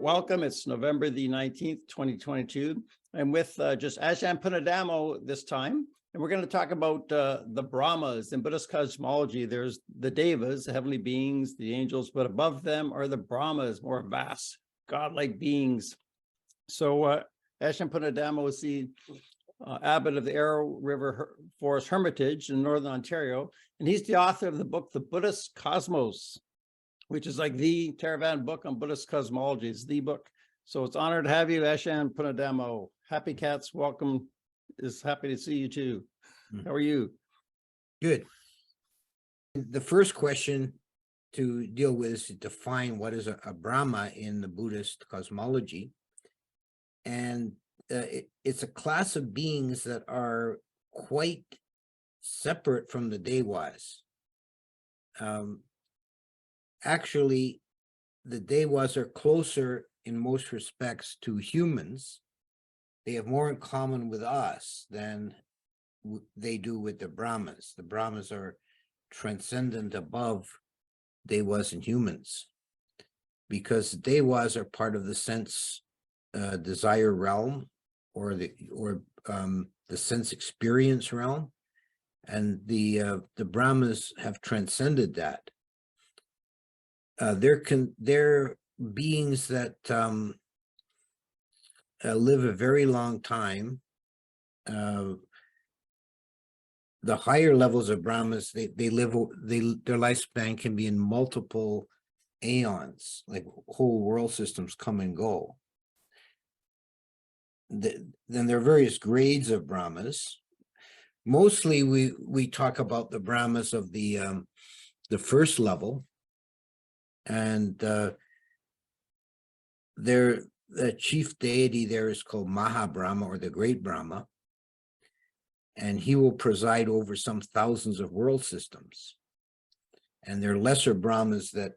welcome. It's November the 19th, 2022. I'm with just Ajahn Punnadhammo this time, and we're going to talk about the Brahmas. In Buddhist cosmology, there's the devas, the heavenly beings, the angels, but above them are the Brahmas, more vast, godlike beings. So Ajahn Punnadhammo is the abbot of the Arrow River Forest Hermitage in Northern Ontario, and he's the author of the book, The Buddhist Cosmos, which is like the Theravada book on Buddhist cosmology. It's the book. So it's an honor to have you, Ajahn Punnadhammo. Happy Cats, welcome. Is happy to see you too. How are you? Good. The first question to deal with is to define what is a Brahma in the Buddhist cosmology. And it's a class of beings that are quite separate from the devas. Actually, the devas are closer in most respects to humans. They have more in common with us than they do with the Brahmas. The Brahmas are transcendent above devas and humans, because devas are part of the sense desire realm, or the sense experience realm, and the Brahmas have transcended that. They're beings that live a very long time. The higher levels of Brahmas, their lifespan can be in multiple aeons, like whole world systems come and go. Then there are various grades of Brahmas. Mostly we talk about the Brahmas of the first level, and the chief deity there is called Maha Brahma, or the Great Brahma, and he will preside over some thousands of world systems. And there are lesser Brahmas that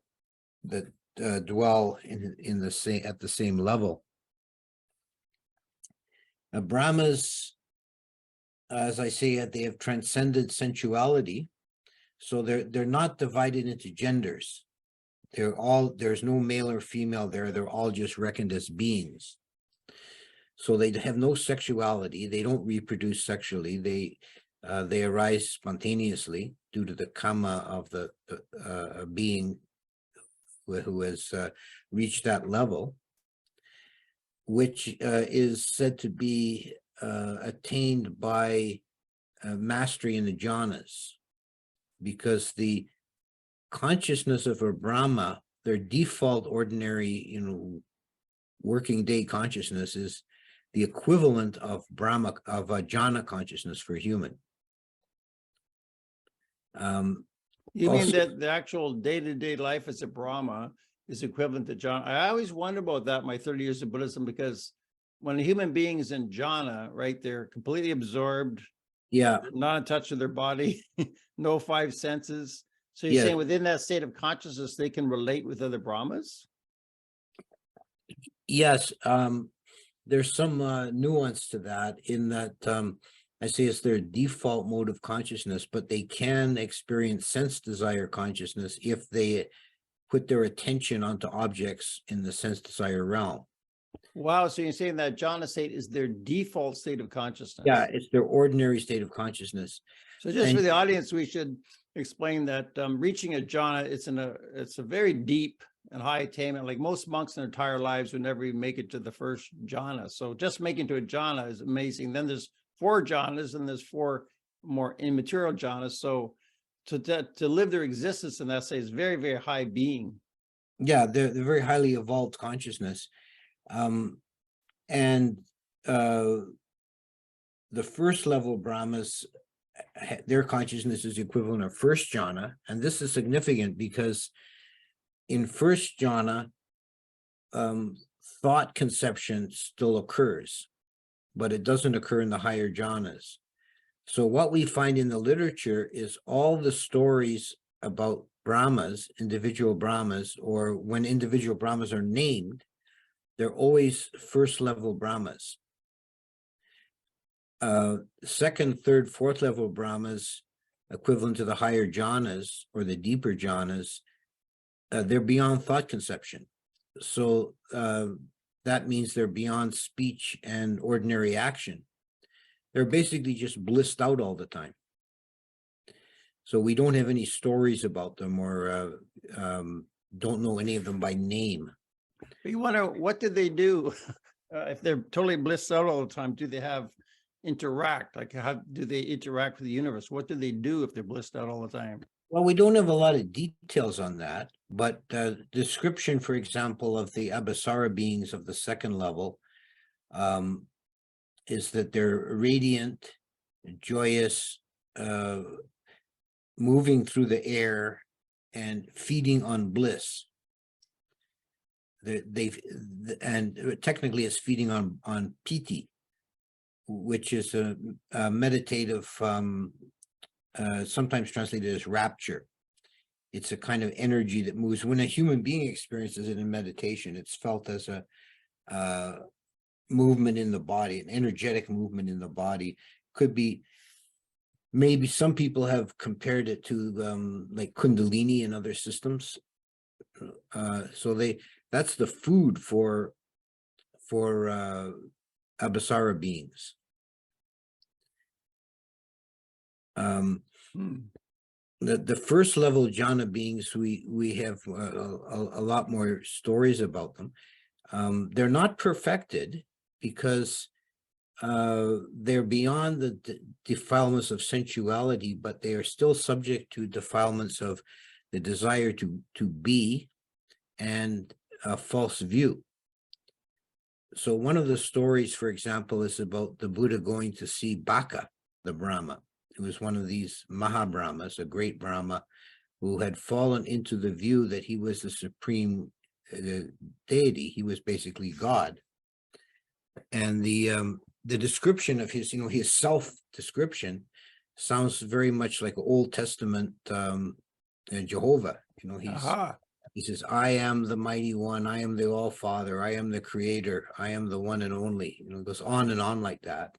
dwell at the same level. Brahmas, as I say, they have transcended sensuality, so they're not divided into genders. There's no male or female there. They're all just reckoned as beings. So they have no sexuality. They don't reproduce sexually. They arise spontaneously due to the karma of the being who has reached that level, which is said to be attained by mastery in the jhanas, because the consciousness of a Brahma, their default ordinary, working day consciousness, is the equivalent of Brahma, of a jhana consciousness for human. You mean that the actual day-to-day life as a Brahma is equivalent to jhana? I always wonder about that in my 30 years of Buddhism, because when a human being is in jhana, right, they're completely absorbed, not in touch with their body, no five senses. So you're saying within that state of consciousness, they can relate with other Brahmas? Yes, there's some nuance to that, in that I say it's their default mode of consciousness, but they can experience sense desire consciousness if they put their attention onto objects in the sense desire realm. Wow, so you're saying that jhana state is their default state of consciousness? Yeah, it's their ordinary state of consciousness. So just for the audience, we should explain that reaching a jhana, it's a very deep and high attainment. Like most monks in their entire lives would never even make it to the first jhana. So just making to a jhana is amazing. Then there's 4 jhanas, and there's 4 more immaterial jhanas. So to live their existence in that state is very, very high being. Yeah, they're very highly evolved consciousness. The first level Brahmas, their consciousness is the equivalent of first jhana. And this is significant because in first jhana, thought conception still occurs, but it doesn't occur in the higher jhanas. So what we find in the literature is all the stories about Brahmas, individual Brahmas, or when individual Brahmas are named, they're always first level Brahmas. Second, third, fourth level Brahmas, equivalent to the higher jhanas or the deeper jhanas, they're beyond thought conception. So that means they're beyond speech and ordinary action. They're basically just blissed out all the time. So we don't have any stories about them, or don't know any of them by name. But you wonder, what did they do? If they're totally blissed out all the time, do they interact? Like, how do they interact with the universe? What do they do if they're blissed out all the time? Well, we don't have a lot of details on that, but description, for example, of the Abhisara beings of the second level is that they're radiant, joyous, moving through the air and feeding on bliss. And technically it's feeding on piti, which is a meditative, sometimes translated as rapture. It's a kind of energy that moves. When a human being experiences it in meditation, it's felt as a movement in the body, an energetic movement in the body. Could be, maybe some people have compared it to like Kundalini and other systems. So that's the food for Abhisara beings. The first level jhana beings, we have a lot more stories about them. They're not perfected because they're beyond the defilements of sensuality, but they are still subject to defilements of the desire to be and a false view. So one of the stories, for example, is about the Buddha going to see Baka, the Brahma. It was one of these Mahabrahmas, a great Brahma, who had fallen into the view that he was the supreme deity. He was basically God. And the description of his, his self-description sounds very much like Old Testament Jehovah. He says, I am the mighty one, I am the all-father, I am the creator, I am the one and only. It goes on and on like that,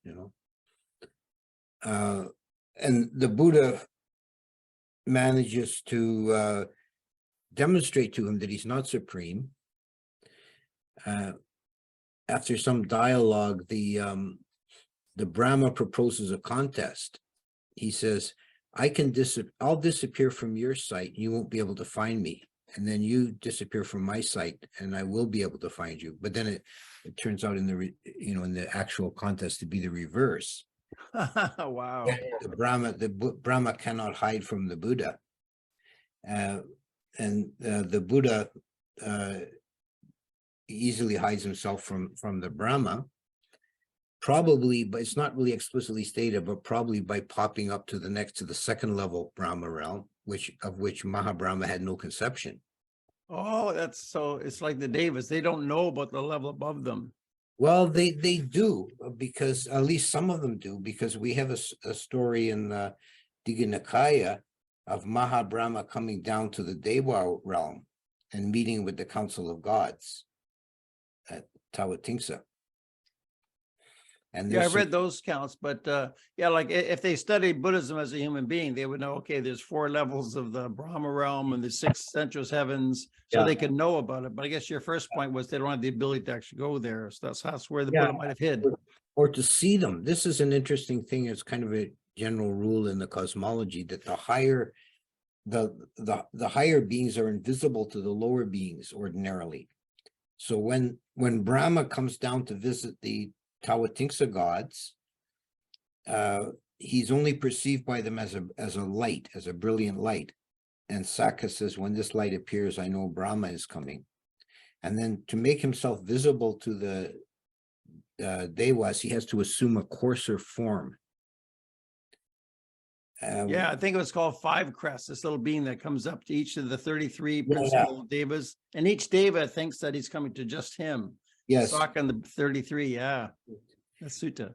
and the Buddha manages to demonstrate to him that he's not supreme. After some dialogue, the Brahma proposes a contest. He says, I'll disappear from your sight, you won't be able to find me. And then you disappear from my sight and I will be able to find you. But then it turns out in the actual contest to be the reverse. Wow. The Brahma cannot hide from the Buddha. And the Buddha easily hides himself from the Brahma, probably, but it's not really explicitly stated, but probably by popping up to the second level Brahma realm, of which Mahabrahma had no conception. Oh, it's like the Devas. They don't know about the level above them. Well, they do, because at least some of them do, because we have a story in the Digha Nikaya of Mahabrahma coming down to the Deva realm and meeting with the Council of Gods at Tawatingsa. And yeah, I read those counts, but yeah, like if they studied Buddhism as a human being, they would know, okay, there's 4 levels of the Brahma realm and the 6 sensuous heavens, so they can know about it. But I guess your first point was they don't have the ability to actually go there. So that's where the Buddha might have hid. Or to see them. This is an interesting thing. It's kind of a general rule in the cosmology that the higher beings are invisible to the lower beings ordinarily. So when Brahma comes down to visit the Tawatingsa gods, he's only perceived by them as a light, as a brilliant light. And Sakka says, when this light appears, I know Brahma is coming. And then to make himself visible to the Devas, he has to assume a coarser form. Yeah, I think it was called 5 crests, this little being that comes up to each of the 33 principal Devas. And each Deva thinks that he's coming to just him. Yes. Sakka and the 33, yeah. That's Sutta.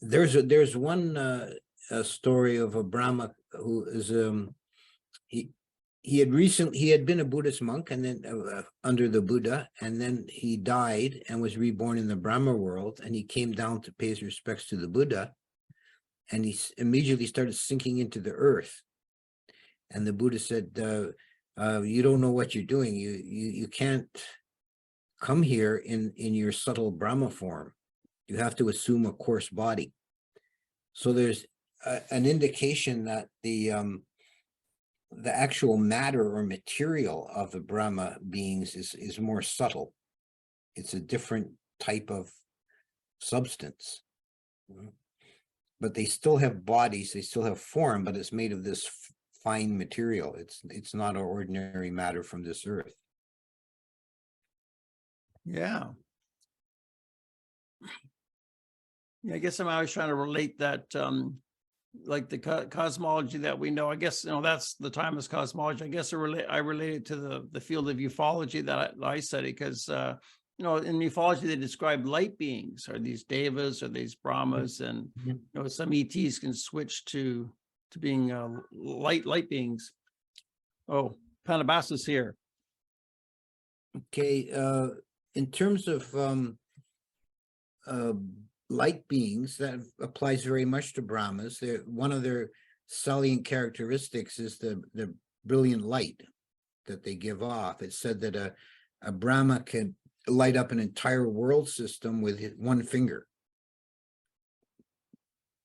There's one story of a Brahma who is he had been a Buddhist monk, and then under the Buddha, and then he died and was reborn in the Brahma world, and he came down to pay his respects to the Buddha, and he immediately started sinking into the earth. And the Buddha said, you don't know what you're doing. You can't come here in your subtle Brahma form. You have to assume a coarse body. So there's an indication that the actual matter or material of the Brahma beings is more subtle. It's a different type of substance. But they still have bodies, they still have form, but it's made of this fine material. It's not an ordinary matter from this earth. Yeah. Yeah, I guess I'm always trying to relate that, like the cosmology that we know. I guess, that's the timeless cosmology. I guess I relate it to the field of ufology that I study, because in ufology they describe light beings, or these devas, or these Brahmas, and some ETs can switch to being light beings. Oh, Pannobhasa's here. Okay, in terms of light beings, that applies very much to Brahmas. One of their salient characteristics is the brilliant light that they give off. It's said that a Brahma can light up an entire world system with one finger.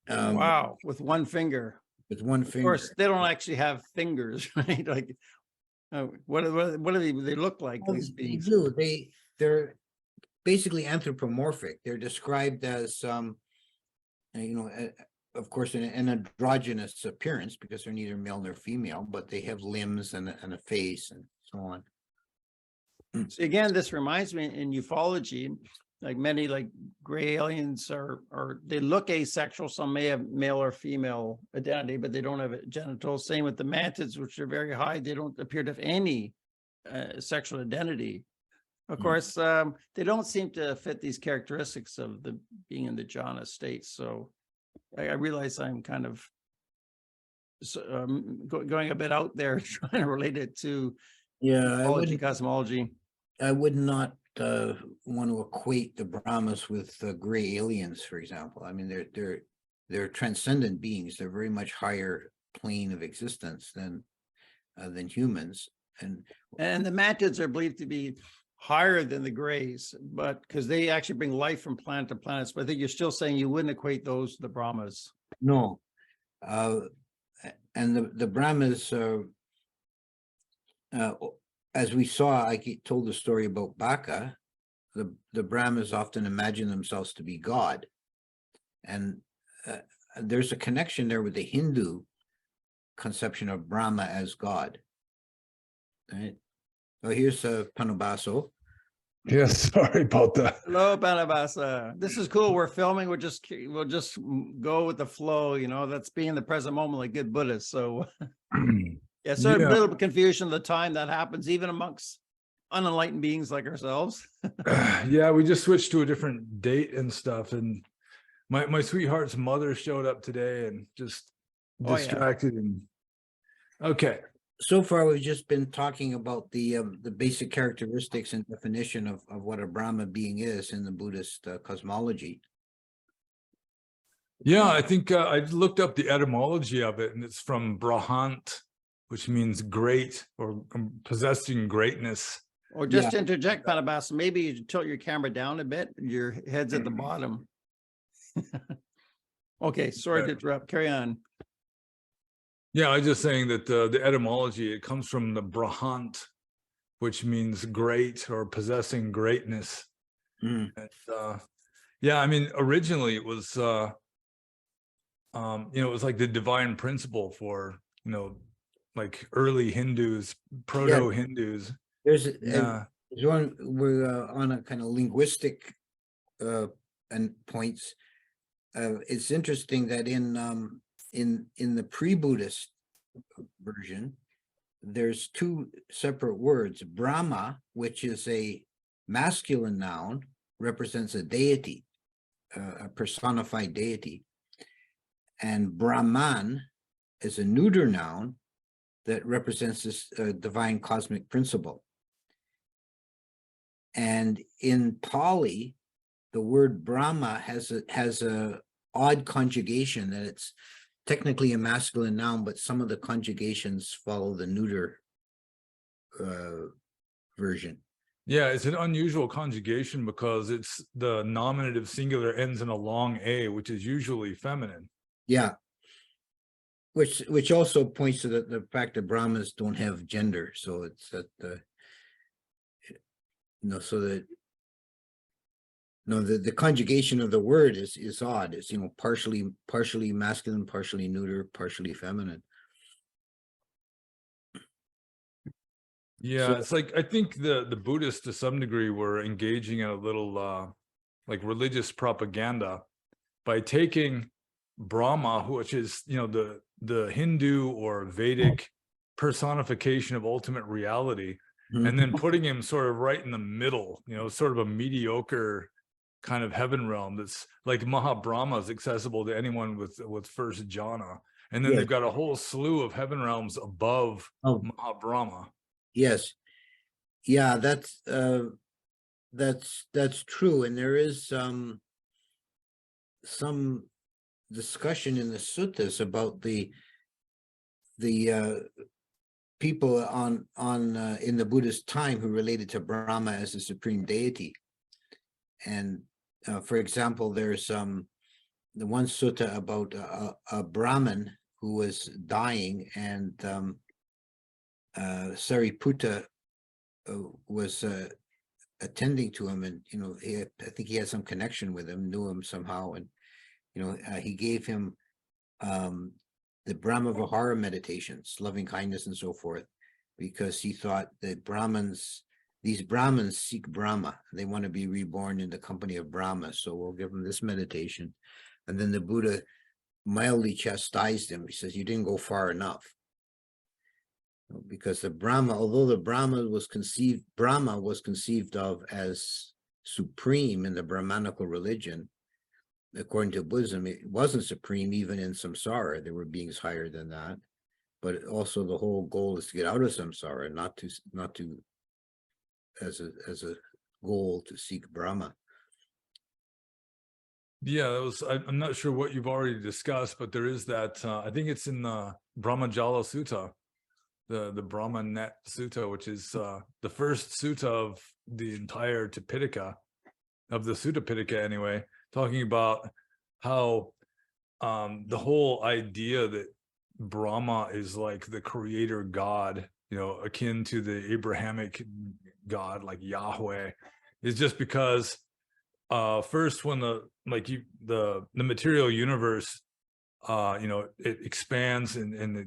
Wow, with one finger. With one finger. Of course, they don't actually have fingers, right? Like, what do they look like? These beings? They do. They're basically anthropomorphic. They're described as, of course, an androgynous appearance, because they're neither male nor female, but they have limbs and a face and so on. So again, this reminds me, in ufology, like many gray aliens they look asexual. Some may have male or female identity, but they don't have genitals. Same with the mantids, which are very high. They don't appear to have any sexual identity. Of course, they don't seem to fit these characteristics of the being in the jhana state. So I realize I'm kind of going a bit out there, trying to relate it to cosmology. I would not want to equate the Brahmas with gray aliens, for example. I mean, they're transcendent beings. They're very much higher plane of existence than humans, and the mantids are believed to be higher than the grays, but because they actually bring life from planet to planet. But I think you're still saying you wouldn't equate those to the Brahmas. No, and the Brahmas, as we saw, I told the story about Baka. The Brahmas often imagine themselves to be God, and there's a connection there with the Hindu conception of Brahma as God. Right. So here's Pannobhasa. Yes, sorry about that. Hello, Pannobhasa. This is cool. We're filming. We'll just go with the flow. That's being in the present moment, like good Buddhists. So yeah, so a little bit confusion of the time that happens, even amongst unenlightened beings like ourselves. Yeah, we just switched to a different date and stuff, and my sweetheart's mother showed up today and just distracted. And okay. So far, we've just been talking about the basic characteristics and definition of what a Brahma being is in the Buddhist cosmology. Yeah, I think I looked up the etymology of it, and it's from Brahant, which means great or possessing greatness. Or just to interject, Pannobhasa, maybe you tilt your camera down a bit. Your head's at the bottom. Okay, sorry to interrupt. Carry on. Yeah, I was just saying that the etymology, it comes from the Brahant, which means great or possessing greatness. And, yeah, I mean, originally it was, it was like the divine principle for, like early Hindus, proto-Hindus. There's one, we're on a kind of linguistic and points. It's interesting that in the pre-Buddhist version, there's two separate words. Brahma, which is a masculine noun, represents a deity, a personified deity. And Brahman is a neuter noun that represents this divine cosmic principle. And in Pali, the word Brahma has a odd conjugation, that it's technically a masculine noun, but some of the conjugations follow the neuter version. Yeah, it's an unusual conjugation because it's the nominative singular ends in a long A, which is usually feminine. Yeah. Which also points to the fact that Brahmas don't have gender. So it's that, so that, the conjugation of the word is odd. It's, partially masculine, partially neuter, partially feminine. Yeah, So, it's like I think the Buddhists to some degree were engaging in a little like religious propaganda by taking Brahma, which is the Hindu or Vedic personification of ultimate reality, and then putting him sort of right in the middle, sort of a mediocre kind of heaven realm that's like Mahabrahma is accessible to anyone with first jhana, and then yes. they've got a whole slew of heaven realms above Oh, Mahabrahma. yes. Yeah, that's true. And there is some discussion in the suttas about the people in the Buddhist time who related to Brahma as a supreme deity. And for example, there's the one sutta about a Brahmin who was dying, and Sariputta was attending to him, and I think he had some connection with him, knew him somehow, and he gave him the Brahma Vihara meditations, loving kindness and so forth, because he thought that these Brahmins seek Brahma. They want to be reborn in the company of Brahma. So we'll give them this meditation. And then the Buddha mildly chastised him. He says, you didn't go far enough. Because although the Brahma was conceived of as supreme in the Brahmanical religion, according to Buddhism, it wasn't supreme even in samsara. There were beings higher than that, but also the whole goal is to get out of samsara, not to as a goal to seek Brahma. Yeah, I'm not sure what you've already discussed, but there is that. I think it's in the Brahmajala Sutta, the Brahma Net Sutta, which is the first sutta of the entire Tipitaka, of the Sutta Pitaka anyway, talking about how the whole idea that Brahma is like the creator God, akin to the Abrahamic God like Yahweh, is just because first when the material universe it expands and it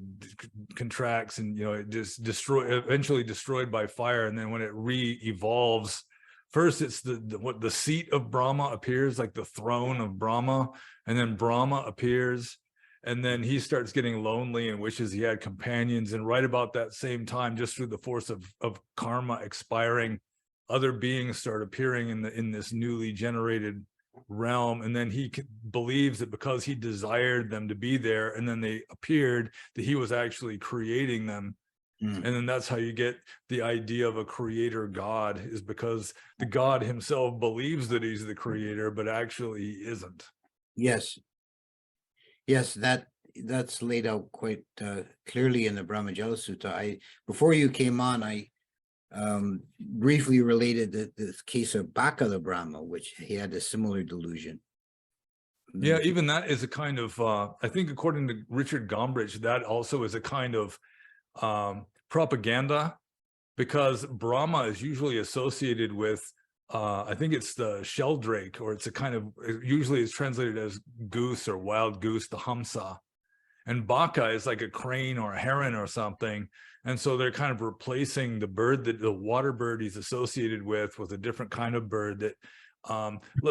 contracts, and it just eventually destroyed by fire, and then when it re-evolves, first it's the seat of Brahma appears, like the throne of Brahma, and then Brahma appears, and then he starts getting lonely and wishes he had companions, and right about that same time, just through the force of karma expiring, other beings start appearing in this newly generated realm, and then he believes that because he desired them to be there and then they appeared, that he was actually creating them. And then that's how you get the idea of a creator God, is because the God himself believes that he's the creator, but actually he isn't. Yes, that's laid out quite clearly in the Brahmajala Sutta. Before you came on, I briefly related the case of Baka the Brahma, which he had a similar delusion. Yeah, even that is a kind of I think according to Richard Gombrich, that also is a kind of propaganda, because Brahma is usually associated with I think it's the sheldrake, or it's a kind of, usually it's translated as goose or wild goose, the hamsa, and Baka is like a crane or a heron or something. And so they're kind of replacing the bird, that the water bird he's associated with a different kind of bird that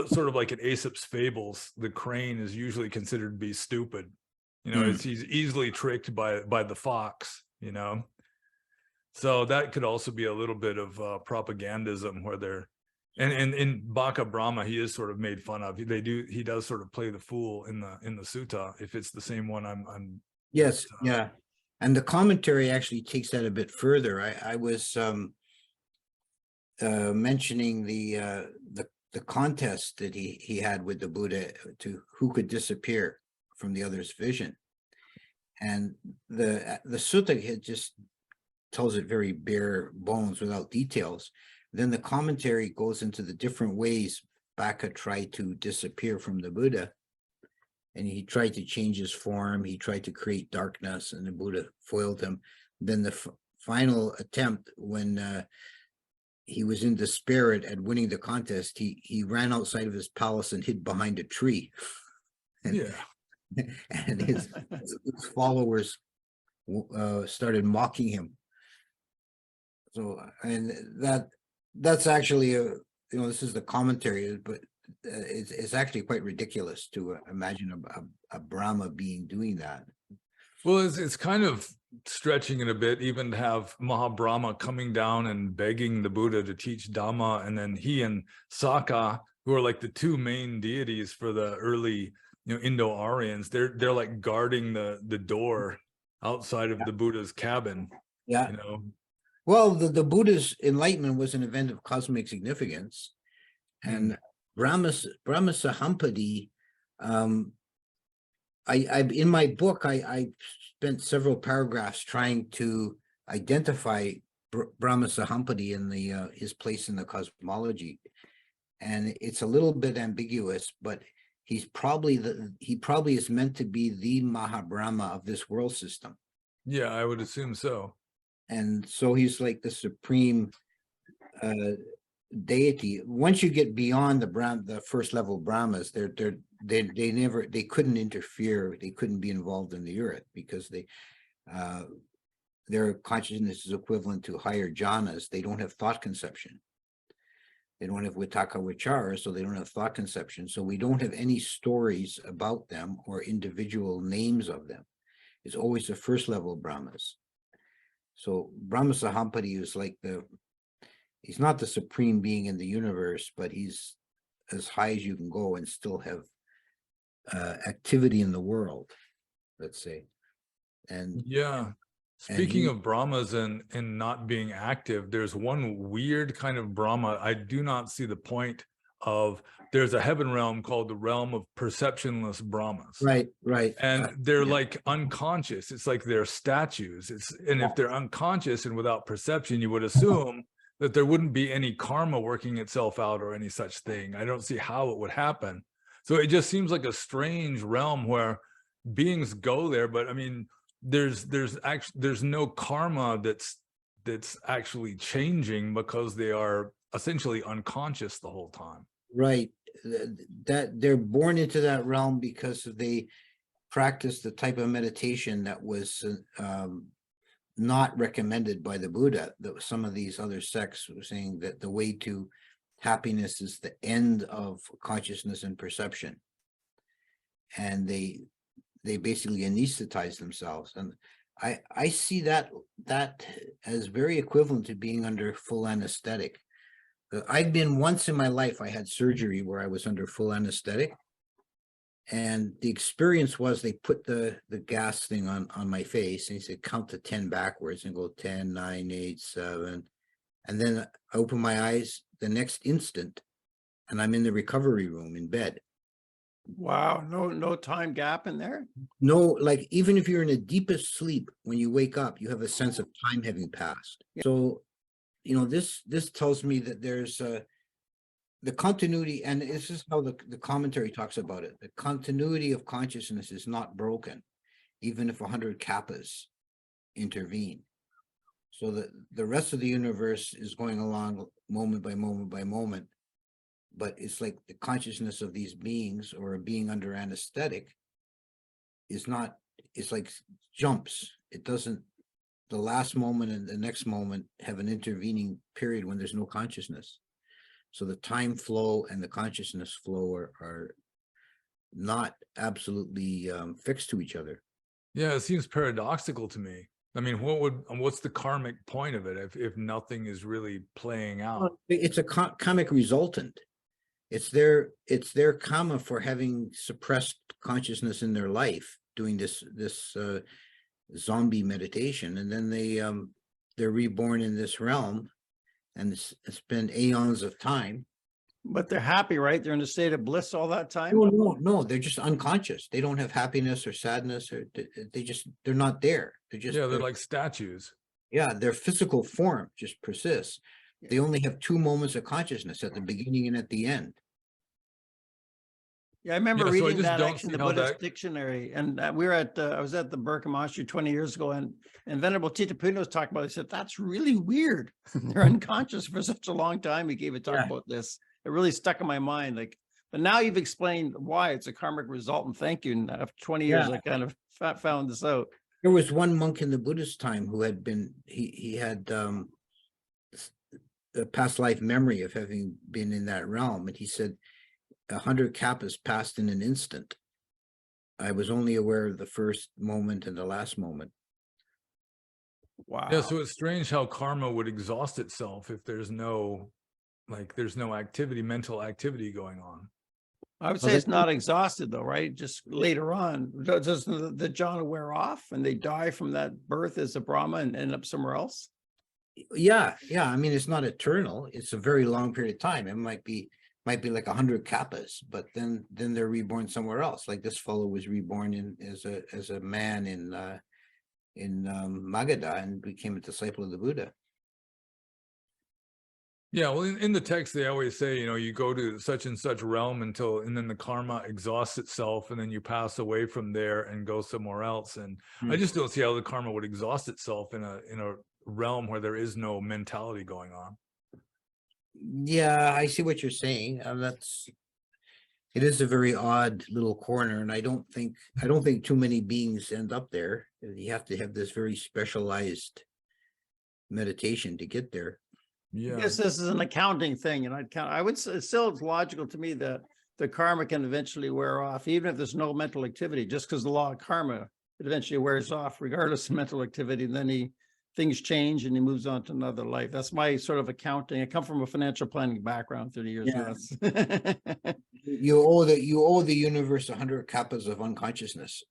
sort of like in Aesop's fables, the crane is usually considered to be stupid. He's easily tricked by the fox, So that could also be a little bit of propagandism, where they're, and in Baka Brahma, he is sort of made fun of. He does sort of play the fool in the sutta, if it's the same one I'm Yes, yeah. And the commentary actually takes that a bit further. I was mentioning the contest that he had with the Buddha to who could disappear from the other's vision. And the sutta just tells it very bare bones without details. Then the commentary goes into the different ways Baka tried to disappear from the Buddha. And he tried to change his form. He tried to create darkness, and the Buddha foiled him. Then the final attempt, when he was in despair at winning the contest, he ran outside of his palace and hid behind a tree. Yeah. And his followers started mocking him. So, and that's actually this is the commentary, but it's actually quite ridiculous to imagine a Brahma being doing that. Well, it's kind of stretching it a bit, even to have Mahabrahma coming down and begging the Buddha to teach Dhamma, and then he and Saka, who are like the two main deities for the early, Indo-Aryans, they're like guarding the door outside of the Buddha's cabin. Yeah. Well, the Buddha's enlightenment was an event of cosmic significance, and Brahma Sahampati, I in my book, I spent several paragraphs trying to identify Brahma Sahampati and his place in the cosmology, and it's a little bit ambiguous, but he probably is meant to be the Mahabrahma of this world system. Yeah, I would assume so. And so he's like the supreme deity. Once you get beyond the first level Brahmas, they couldn't interfere. They couldn't be involved in the earth because their consciousness is equivalent to higher jhanas. They don't have thought conception. They don't have vitaka vichara, so they don't have thought conception. So we don't have any stories about them or individual names of them. It's always the first level Brahmas. So Brahma Sahampati is like he's not the supreme being in the universe, but he's as high as you can go and still have activity in the world, let's say. And yeah. Speaking of Brahmas and not being active, there's one weird kind of Brahma. I do not see the point of. There's a heaven realm called the realm of perceptionless Brahmas. Right. And they're like unconscious. It's like they're statues. If they're unconscious and without perception, you would assume that there wouldn't be any karma working itself out or any such thing. I don't see how it would happen. So it just seems like a strange realm where beings go there, but I mean, there's no karma that's actually changing because they are essentially unconscious the whole time. Right. That they're born into that realm because they practice the type of meditation that was not recommended by the Buddha. That some of these other sects were saying that the way to happiness is the end of consciousness and perception, and they basically anesthetize themselves. And I see that as very equivalent to being under full anesthetic. I've been once in my life, I had surgery where I was under full anesthetic. And the experience was they put the gas thing on my face, and he said, count to 10 backwards and go 10, 9, 8, 7. And then I open my eyes the next instant and I'm in the recovery room in bed. Wow. No time gap in there. No, like even if you're in the deepest sleep, when you wake up, you have a sense of time having passed. So, this tells me that there's the continuity, and this is how the commentary talks about it. The continuity of consciousness is not broken, even if 100 kappas intervene. So that the rest of the universe is going along moment by moment by moment, but it's like the consciousness of these beings or a being under anesthetic is not, it's like jumps. It doesn't, the last moment and the next moment have an intervening period when there's no consciousness. So the time flow and the consciousness flow are not absolutely fixed to each other. Yeah, it seems paradoxical to me. I mean, what's the karmic point of it if nothing is really playing out? It's a karmic resultant. It's their karma for having suppressed consciousness in their life, doing this zombie meditation, and then they're reborn in this realm and spend aeons of time. But they're happy, right? They're in a state of bliss all that time. No, they're just unconscious. They don't have happiness or sadness, or they're not there. They're like statues. Yeah, their physical form just persists. They only have two moments of consciousness, at the beginning and at the end. Yeah, I remember Yeah, so I reading just that don't actually in see the how Buddhist that- dictionary, and we were at I was at the Burka Monastery 20 years ago, and Venerable Punnadhammo was talking about it. He said that's really weird. They're unconscious for such a long time. He gave a talk Yeah. about this. It really stuck in my mind. Like, but now you've explained why it's a karmic result, and thank you. And after 20 years, Yeah. I kind of found this out. There was one monk in the Buddhist time who had been, he had a past life memory of having been in that realm. And he said, 100 kappas passed in an instant. I was only aware of the first moment and the last moment. Wow. Yeah, so it's strange how karma would exhaust itself if there's no activity, mental activity going on. I would Well, say it's that- not exhausted though, right? Just later on, does the jhana wear off and they die from that birth as a Brahma and end up somewhere else? Yeah. I mean, it's not eternal. It's a very long period of time. It might be like 100 kappas, but then they're reborn somewhere else. Like this fellow was reborn as a man in Magadha and became a disciple of the Buddha. Yeah, well, in the text, they always say, you go to such and such realm and then the karma exhausts itself, and then you pass away from there and go somewhere else. And I just don't see how the karma would exhaust itself in a realm where there is no mentality going on. Yeah, I see what you're saying. It is a very odd little corner, and I don't think too many beings end up there. You have to have this very specialized meditation to get there. I Yeah. guess this is an accounting thing, and I would say still it's logical to me that the karma can eventually wear off, even if there's no mental activity, just because the law of karma, it eventually wears off regardless of mental activity. And then things change and he moves on to another life. That's my sort of accounting. I come from a financial planning background 30 years ago. You owe the universe 100 kappas of unconsciousness,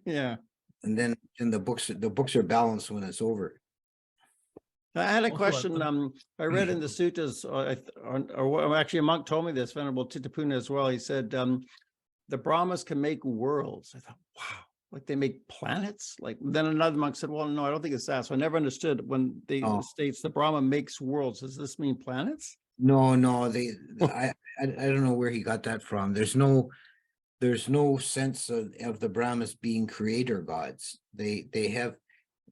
Yeah. and then the books are balanced when it's over. I had a Also, question. I read in the suttas, or actually a monk told me this, Venerable Punnadhammo as well. He said, the Brahmas can make worlds. I thought, wow, like they make planets? Like then another monk said, well, no, I don't think it's that. So I never understood when they states the Brahma makes worlds. Does this mean planets? No, I don't know where he got that from. There's no sense of the Brahmas being creator gods.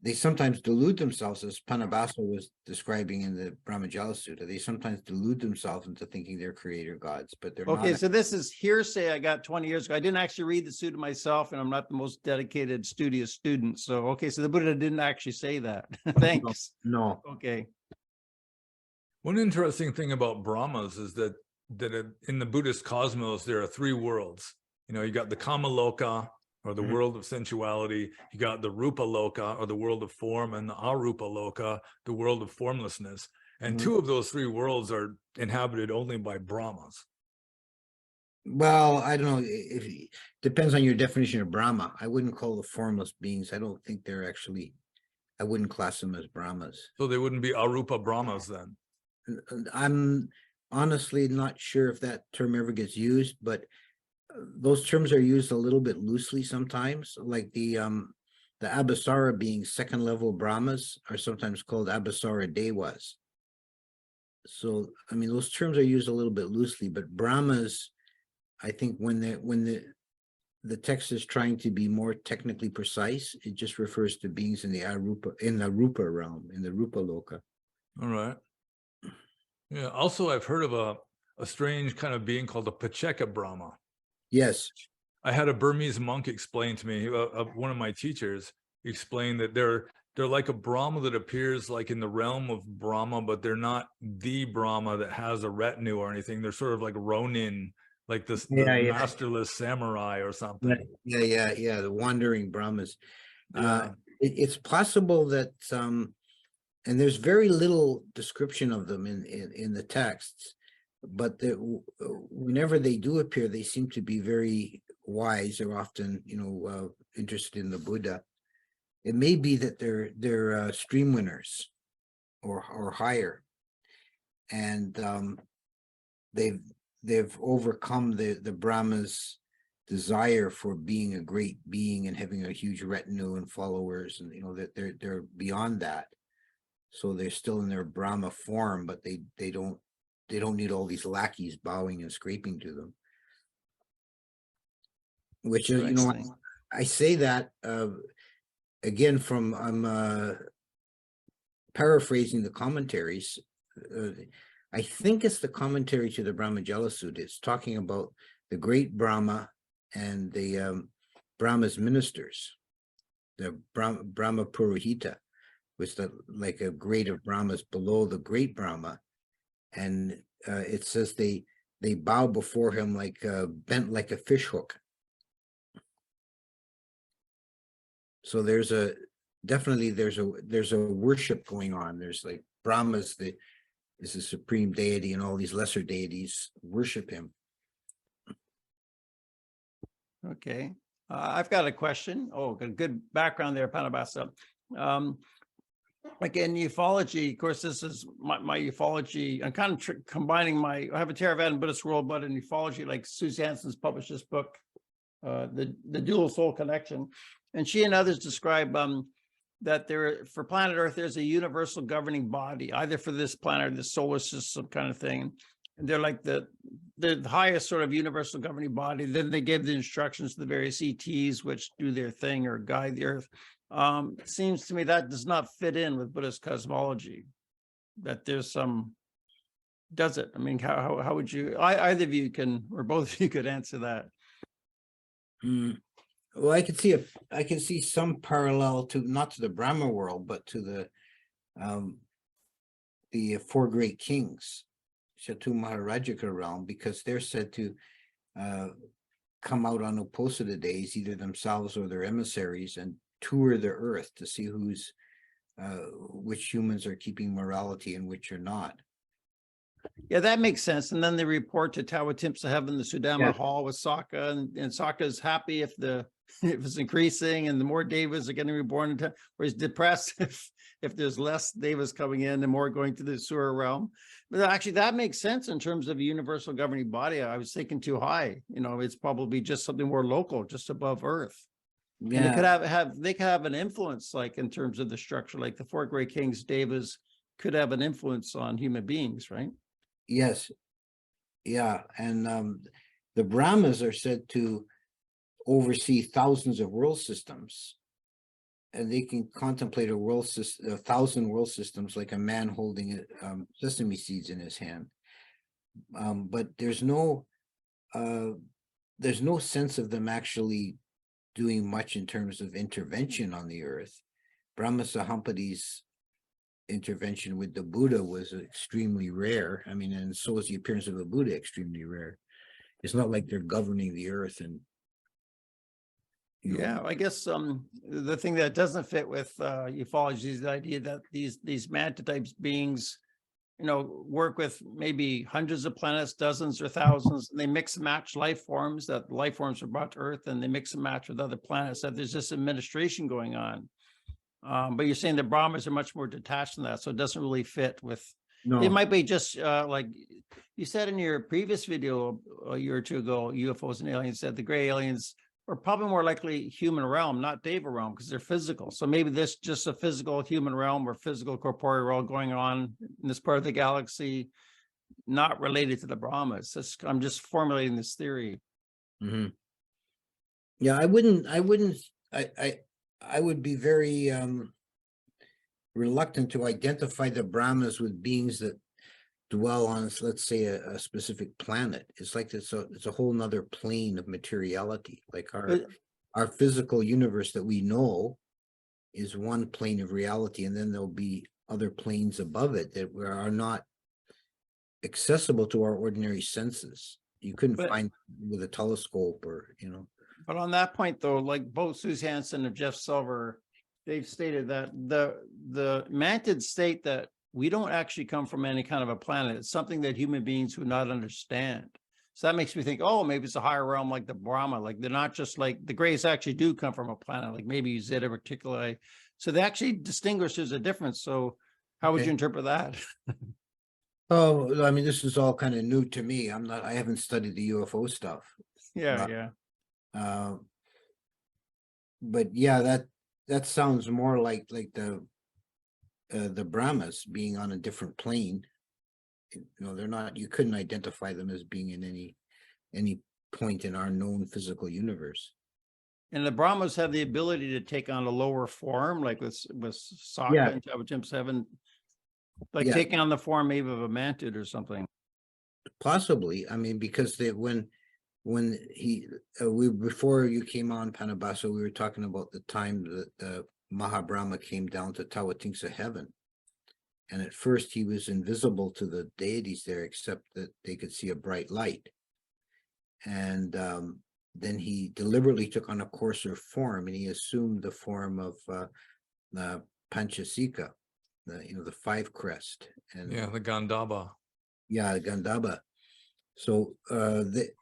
They sometimes delude themselves, as pannobhasa was describing in the Brahmajala Sutta. They sometimes delude themselves into thinking they're creator gods, but they're not. Okay, so this is hearsay I got 20 years ago. I didn't actually read the Sutta myself, and I'm not the most dedicated, studious student. So, okay, so the Buddha didn't actually say that. Thanks. No. Okay. One interesting thing about Brahmas is that in the Buddhist cosmos, there are three worlds. You got the Kama Loka, or the world of sensuality. You got the Rupa Loka, or the world of form, and the Arupa Loka, the world of formlessness. And two of those three worlds are inhabited only by Brahmas. Well, I don't know. If depends on your definition of Brahma. I wouldn't call the formless beings. I don't think they're actually. I wouldn't class them as Brahmas. So they wouldn't be Arupa Brahmas then. I'm honestly not sure if that term ever gets used, but those terms are used a little bit loosely sometimes. Like the Abhisara beings, second level Brahmas, are sometimes called Abhisara Devas. So I mean, those terms are used a little bit loosely, but Brahmas, I think when the text is trying to be more technically precise, it just refers to beings in the Rupa realm, in the Rupa Loka. All right. Yeah. Also, I've heard of a strange kind of being called a Pacheka Brahma. Yes. I had a Burmese monk explain to me, one of my teachers explained that they're like a Brahma that appears like in the realm of Brahma, but they're not the Brahma that has a retinue or anything. They're sort of like Ronin, like the masterless samurai or something. Yeah. The wandering Brahmas. Yeah. It's possible that and there's very little description of them in the texts, but whenever they do appear, they seem to be very wise. They're often, interested in the Buddha. It may be that they're stream winners or higher, and they've overcome the Brahma's desire for being a great being and having a huge retinue and followers, and that they're beyond that. So they're still in their Brahma form, but they don't need all these lackeys bowing and scraping to them. Which is, Interesting. I say that again from paraphrasing the commentaries. I think it's the commentary to the Brahmajala Sutta. It's talking about the great Brahma and the Brahma's ministers. The Brahma Purohita was like a grade of Brahmas below the great Brahma, and it says they bow before him like bent like a fish hook. So there's definitely there's a worship going on. There's like Brahma's is the supreme deity, and all these lesser deities worship him. Okay. I've got a question. Oh, good background there, pannobhasa. Again, ufology, of course, this is my ufology. I'm kind of combining I have a Theravada Buddhist world, but in ufology, like Susie Hansen's published this book, the Dual Soul Connection. And she and others describe that for planet Earth, there's a universal governing body, either for this planet or the solar system kind of thing. And they're like the highest sort of universal governing body. Then they give the instructions to the various ETs, which do their thing or guide the Earth. It seems to me that does not fit in with Buddhist cosmology, that there's some, does it? I mean, how would you, either of you can, or both of you could answer that. Well, I can see some parallel to, not to the Brahma world, but to the four great kings, Shatu Maharajika realm, because they're said to come out on Uposatha days, either themselves or their emissaries, and tour the earth to see which humans are keeping morality and which are not. Yeah, that makes sense. And then they report to Tawatimsa Heaven, the Sudama Hall with Sokka, and Sokka is happy if it's increasing, and the more devas are getting reborn, or he's depressed if there's less devas coming in and more going to the Sura realm. But actually, that makes sense in terms of a universal governing body. I was thinking too high. It's probably just something more local, just above Earth. Yeah. And they could have an influence, like in terms of the structure, like the four great kings, devas could have an influence on human beings, right? Yes. Yeah. And the Brahmas are said to oversee thousands of world systems, and they can contemplate a 1,000 world systems like a man holding sesame seeds in his hand. But there's no sense of them actually doing much in terms of intervention on the earth. Brahma Sahampati's intervention with the Buddha was extremely rare. I mean, and so is the appearance of a Buddha extremely rare. It's not like they're governing the earth and yeah, I guess the thing that doesn't fit with ufology is the idea that these manta types beings, work with maybe hundreds of planets, dozens or thousands, and they mix and match life forms, that life forms are brought to Earth, and they mix and match with other planets, that there's this administration going on. But you're saying the Brahmas are much more detached from that, so it doesn't really fit with. No. It might be just like you said in your previous video a year or two ago, UFOs and aliens, said the gray aliens are probably more likely human realm, not Deva realm, because they're physical. So maybe this just a physical human realm or physical corporeal realm going on in this part of the galaxy, not related to the Brahmas. I'm just formulating this theory. Mm-hmm. Yeah, I would be very reluctant to identify the Brahmas with beings that dwell on, let's say, a specific planet. It's like it's a whole nother plane of materiality. Like our physical universe that we know is one plane of reality, and then there'll be other planes above it that are not accessible to our ordinary senses. You couldn't find with a telescope or, But on that point, though, like both Susie Hansen and Jeff Silver, they've stated that the mantid state that we don't actually come from any kind of a planet. It's something that human beings would not understand. So that makes me think, oh, maybe it's a higher realm like the Brahma. Like they're not just like the Greys actually do come from a planet, like maybe Zeta Reticuli. So they actually distinguish there's a difference. So how would you interpret that? Oh, I mean, this is all kind of new to me. I haven't studied the UFO stuff. Yeah. But yeah, that sounds more like the Brahmas being on a different plane. You know, they're not, you couldn't identify them as being in any point in our known physical universe. And the Brahmas have the ability to take on a lower form, like with Sokka Yeah. and Tabbatim 7, like Yeah. taking on the form maybe of a mantid or something. Possibly, I mean, because they, when he before you came on, pannobhasa, we were talking about the time that Mahabrahma came down to Tawatingsa heaven, and at first he was invisible to the deities there, except that they could see a bright light. And then he deliberately took on a coarser form, and he assumed the form of the Panchasika, the five crest, and Yeah, the Gandhava. yeah, Gandhava. So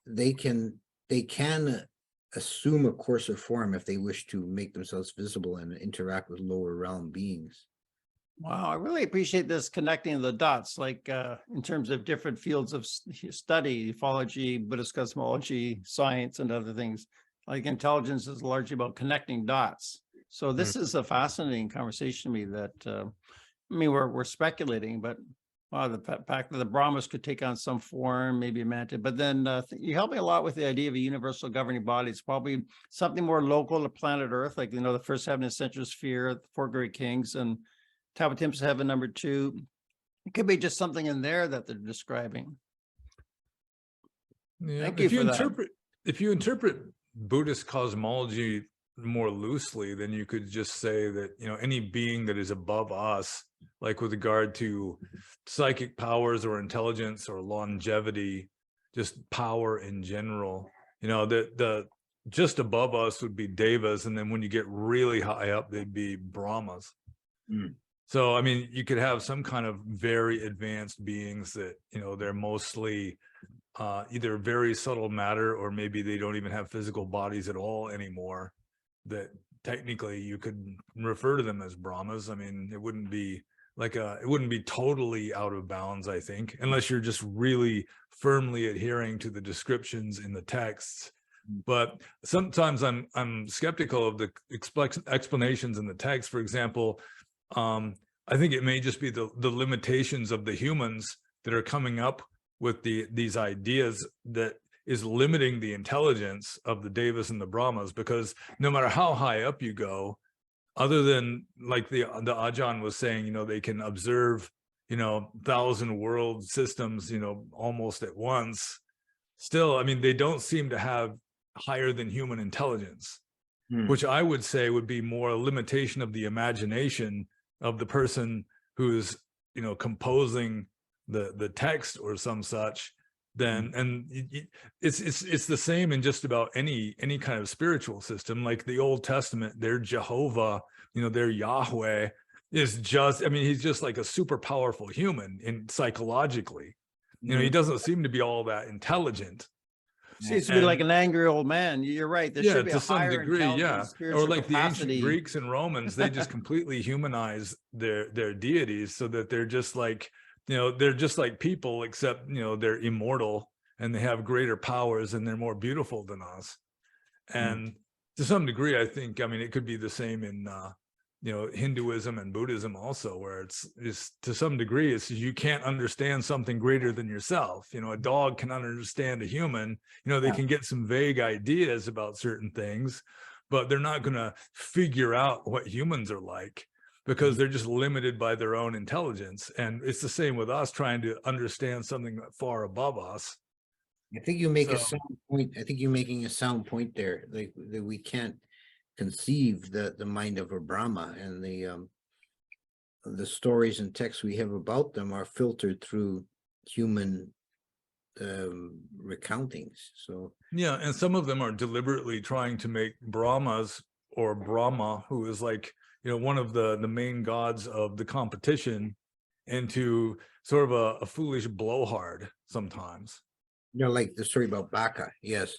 they can assume a coarser form if they wish to make themselves visible and interact with lower realm beings. Wow, I really appreciate this connecting the dots, like in terms of different fields of study, ufology, Buddhist cosmology, science, and other things. Like intelligence is largely about connecting dots. So this is a fascinating conversation to me that, I mean, we're speculating, but wow, the fact that the Brahmas could take on some form, maybe a mantid, but then you help me a lot with the idea of a universal governing body. It's probably something more local to planet Earth, like, the first heaven is central sphere, the four great kings, and Tabbatim's heaven number 2. It could be just something in there that they're describing. Yeah, Thank you for that. If you interpret Buddhist cosmology more loosely, then you could just say that, any being that is above us, like with regard to psychic powers or intelligence or longevity, just power in general, the just above us would be devas, and then when you get really high up, they'd be Brahmas. So, I mean, you could have some kind of very advanced beings that, they're mostly either very subtle matter, or maybe they don't even have physical bodies at all anymore, that technically you could refer to them as Brahmas. I mean, it wouldn't be totally out of bounds, I think, unless you're just really firmly adhering to the descriptions in the texts. But sometimes I'm skeptical of the explanations in the text. For example, I think it may just be the limitations of the humans that are coming up with these ideas that is limiting the intelligence of the devas and the Brahmas, because no matter how high up you go, other than like the Ajahn was saying, they can observe, 1,000 world systems, almost at once. Still, I mean, they don't seem to have higher than human intelligence, which I would say would be more a limitation of the imagination of the person who's, composing the text or some such. Then, and it's the same in just about any kind of spiritual system. Like the Old Testament, their Jehovah, their Yahweh is just, I mean, he's just like a super powerful human in psychologically. He doesn't seem to be all that intelligent. Seems to be like an angry old man. You're right. There should be to a some higher degree, intelligence, spiritual or like capacity. the ancient Greeks and Romans, they just completely humanize their deities, so that they're just like, they're just like people, except they're immortal and they have greater powers and they're more beautiful than us. And to some degree, I think, I mean, it could be the same in Hinduism and Buddhism also, where it's to some degree, it's you can't understand something greater than yourself. A dog can understand a human. They can get some vague ideas about certain things, but they're not going to figure out what humans are like, because they're just limited by their own intelligence. And it's the same with us trying to understand something far above us. I think you make a sound point. I think you're making a sound point there. Like that we can't conceive the mind of a Brahma, and the stories and texts we have about them are filtered through human recountings. So yeah, and some of them are deliberately trying to make Brahmas, or Brahma, who is like one of the main gods of the competition, into sort of a foolish blowhard sometimes. like the story about Baka, yes.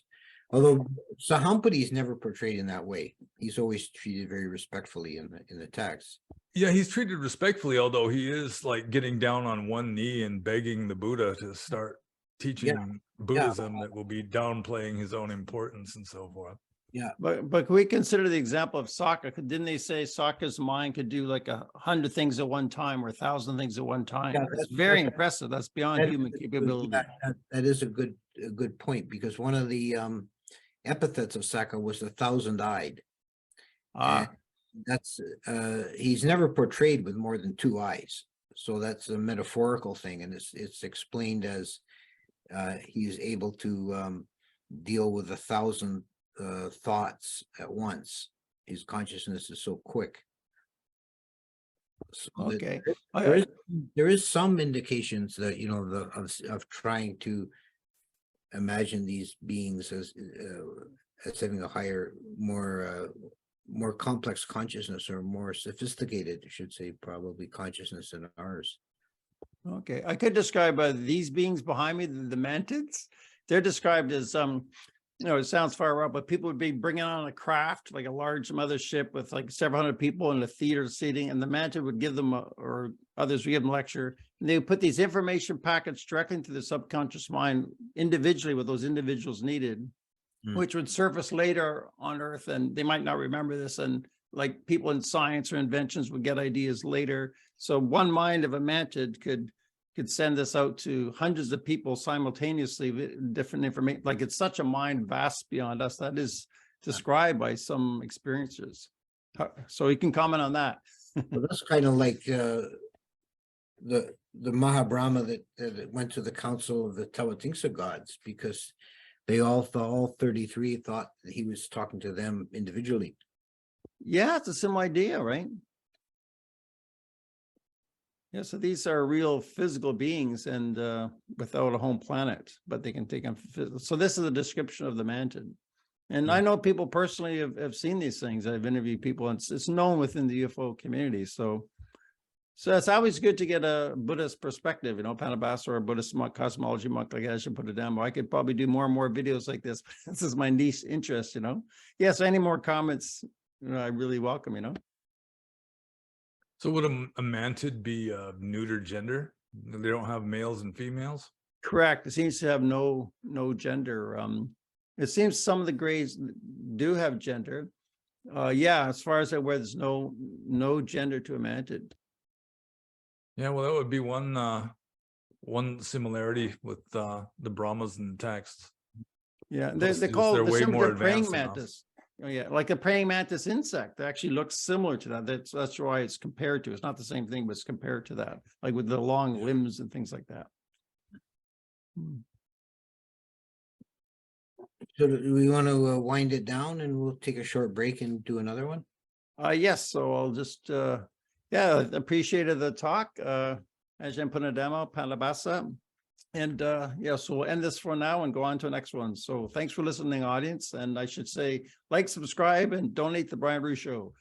Although Sahampati is never portrayed in that way. He's always treated very respectfully in the text. Yeah, he's treated respectfully, although he is like getting down on one knee and begging the Buddha to start teaching Buddhism that will be downplaying his own importance and so forth. Yeah. But can we consider the example of Sokka? Didn't they say Sokka's mind could do like 100 things at one time or 1,000 things at one time? Yeah, It's very impressive. That's beyond that human is a good- capability. yeah, that is a good point, because one of the epithets of Sokka was the 1,000-eyed. Ah, That's he's never portrayed with more than 2 eyes, so that's a metaphorical thing, and it's explained as he's able to deal with 1,000 thoughts at once. His consciousness is so quick. So that okay. there is some indications that, you know, of trying to imagine these beings as having a higher, more complex consciousness, or more sophisticated, I should say, probably, consciousness than ours. Okay, I could describe these beings behind me, the mantids. They're described as you know, it sounds far out, but people would be bringing on a craft, like a large mothership with like several hundred people in a theater seating, and the mantid would give them, or others would give them a lecture, and they would put these information packets directly into the subconscious mind individually, what those individuals needed, which would surface later on Earth, and they might not remember this, and like people in science or inventions would get ideas later. So one mind of a mantid could send this out to hundreds of people simultaneously with different information. Like, it's such a mind vast beyond us. That is described by some experiencers. So you can comment on that. Well, that's kind of like the Mahabrahma that went to the council of the Tawatingsa gods, because they all 33 thought that he was talking to them individually. Yeah, it's a similar idea, right? Yeah, so these are real physical beings, and without a home planet, but they can take on. So this is a description of the mantid. And I know people personally have seen these things. I've interviewed people, and it's known within the UFO community. So it's always good to get a Buddhist perspective, you know, pannobhasa, or a Buddhist monk, cosmology monk like Ajahn Punnadhammo. I could probably do more and more videos like this. This is my niche interest, you know. Yes, any more comments, you know, I really welcome, you know. So would a mantid be neuter gender? They don't have males and females? Correct. It seems to have no gender. It seems some of the grays do have gender. Yeah, as far as I'm aware, there's no gender to a mantid. Yeah, well, that would be one similarity with the Brahmas in the text. Yeah, Plus, they call they're the way symbol more the praying advanced than us. mantis. Oh yeah, like a praying mantis insect. It actually looks similar to that. That's why it's compared to. It's not the same thing, but it's compared to that, like with the long limbs and things like that. So do we want to wind it down, and we'll take a short break and do another one? Yes, so I'll just yeah, appreciated the talk. Ajahn Punnadhammo, pannobhasa. And yeah, so we'll end this for now and go on to the next one. So thanks for listening, audience. And I should say, like, subscribe, and donate the Brian Roux Show.